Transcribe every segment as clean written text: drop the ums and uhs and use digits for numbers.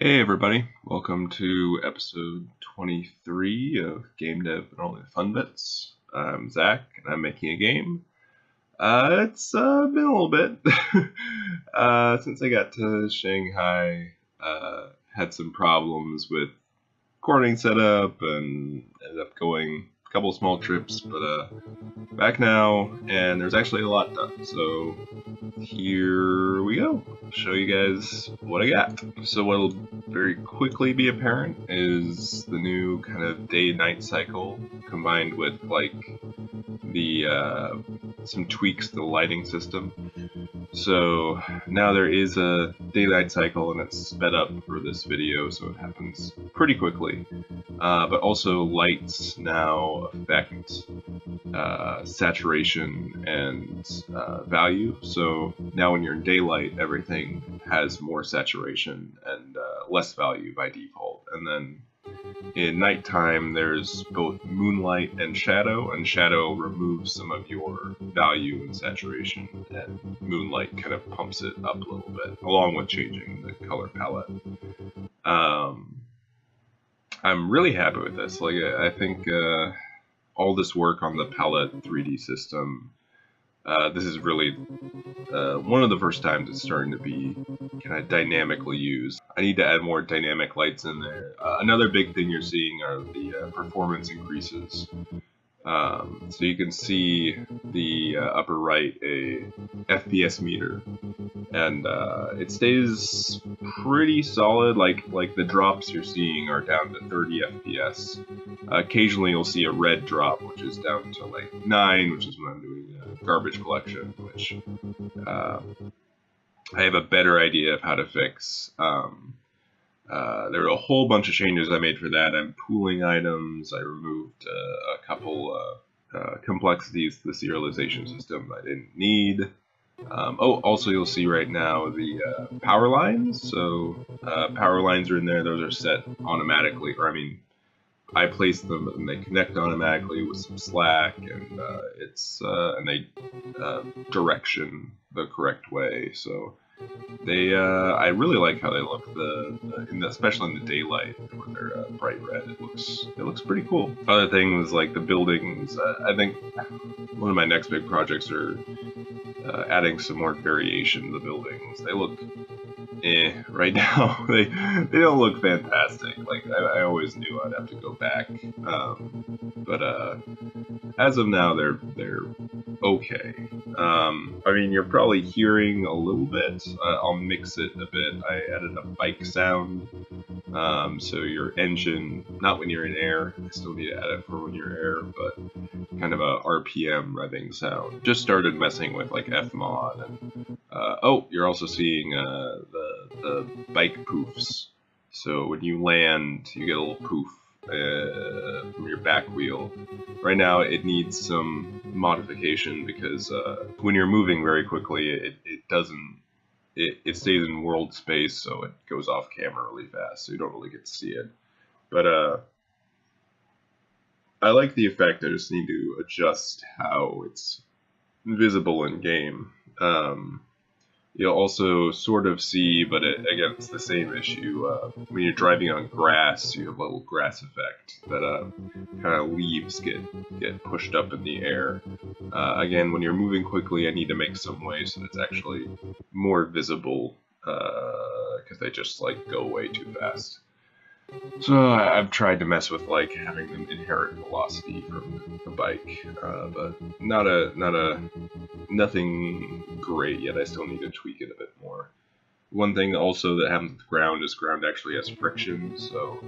Hey everybody, welcome to episode 23 of GameDev and All the Fun Bits. I'm Zach and I'm making a game. It's been a little bit since I got to Shanghai. Had some problems with recording setup and ended up going a couple small trips, but back now, and there's actually a lot done. So here we go. I'll show you guys what I got. So what'll very quickly be apparent is the new kind of day-night cycle combined with like the some tweaks to the lighting system. So now there is a daylight cycle and it's sped up for this video, so it happens pretty quickly. But also lights now affect saturation and value. So now when you're in daylight, everything has more saturation and less value by default. And then in nighttime, there's both moonlight and shadow removes some of your value and saturation, and moonlight kind of pumps it up a little bit, along with changing the color palette. I'm really happy with this. Like, I think all this work on the palette 3D system, this is really one of the first times it's starting to be kind of dynamically used. I need to add more dynamic lights in there. Another big thing you're seeing are the performance increases. So you can see the upper right a FPS meter, and it stays pretty solid. Like the drops you're seeing are down to 30 FPS. Occasionally you'll see a red drop, which is down to like 9, which is when I'm doing garbage collection, which I have a better idea of how to fix. There were a whole bunch of changes I made for that. I'm pooling items. I removed a couple complexities to the serialization system I didn't need. Also you'll see right now the power lines. So power lines are in there. Those are set automatically, or I mean, I place them and they connect automatically with some slack, and and they direction the correct way. So they, I really like how they look. Especially in the daylight, when they're bright red, it looks pretty cool. Other things like the buildings. I think one of my next big projects are adding some more variation to the buildings. They look right now. They don't look fantastic. Like I always knew I'd have to go back, but as of now they're okay. I mean, you're probably hearing a little bit. I'll mix it a bit. I added a bike sound, so your engine, not when you're in air, I still need to add it for when you're air, but kind of a RPM revving sound. Just started messing with like Fmod, and oh, you're also seeing the bike poofs. So when you land, you get a little poof from your back wheel. Right now it needs some modification because when you're moving very quickly, it stays in world space, so it goes off camera really fast, so you don't really get to see it. But I like the effect. I just need to adjust how it's visible in game. You'll also sort of see, but again, it's the same issue. When you're driving on grass, you have a little grass effect that kind of leaves get pushed up in the air. Again, when you're moving quickly, I need to make some way so that it's actually more visible, because they just like go way too fast. So I've tried to mess with like having them inherit velocity from the bike, but nothing great yet. I still need to tweak it a bit more. One thing also that happens with ground is ground actually has friction, so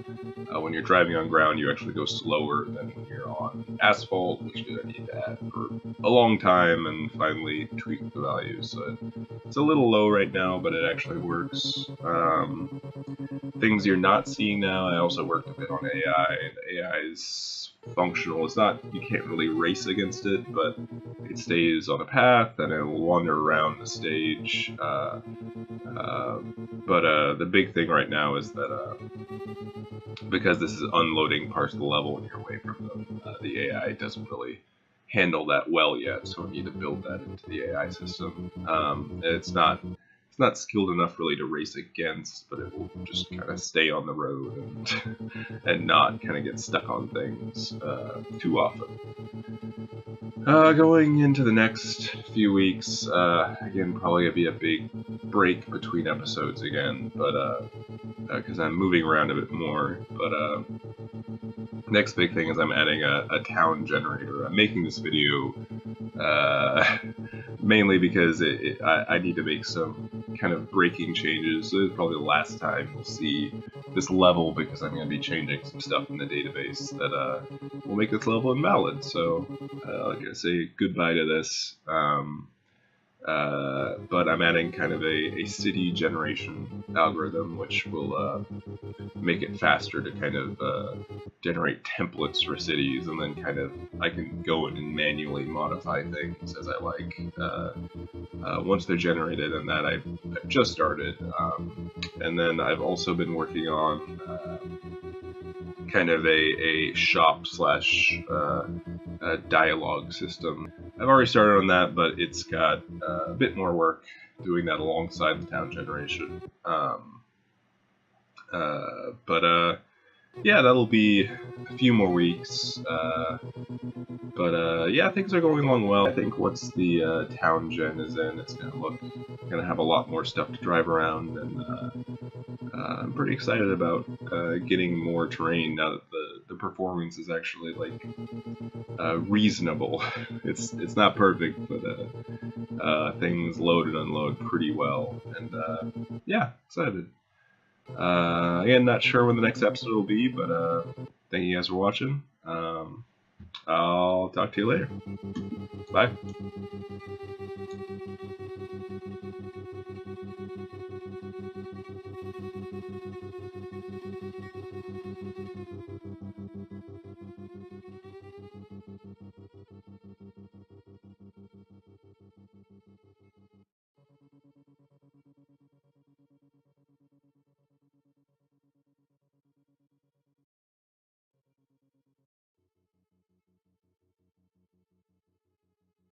when you're driving on ground, you actually go slower than when you're on asphalt, which I need to add for a long time and finally tweak the values. So it's a little low right now, but it actually works. Things you're not seeing now, I also worked a bit on AI, and AI is functional. It's not, you can't really race against it, but it stays on a path and it'll wander around the stage. But the big thing right now is that because this is unloading parts of the level when you're away from them, the AI doesn't really handle that well yet, so we need to build that into the AI system. It's not it's not skilled enough really to race against, but it will just kind of stay on the road and not kind of get stuck on things too often. Going into the next few weeks, again, probably gonna be a big break between episodes again, but because I'm moving around a bit more. But next big thing is I'm adding a town generator. I'm making this video mainly because I need to make some kind of breaking changes. So this is probably the last time we'll see this level, because I'm going to be changing some stuff in the database that will make this level invalid. So I'm going to say goodbye to this. But I'm adding kind of a city generation algorithm, which will make it faster to kind of generate templates for cities, and then kind of I can go in and manually modify things as I like once they're generated, and that I've just started. And then I've also been working on kind of a shop slash dialogue system. I've already started on that, but it's got a bit more work doing that alongside the town generation. Yeah, that'll be a few more weeks. Yeah, things are going along well. I think once the town gen is in, it's gonna have a lot more stuff to drive around, and I'm pretty excited about getting more terrain now that the performance is actually like reasonable. It's not perfect, but things load and unload pretty well, and yeah, excited. Again, not sure when the next episode will be, but thank you guys for watching. I'll talk to you later. Bye.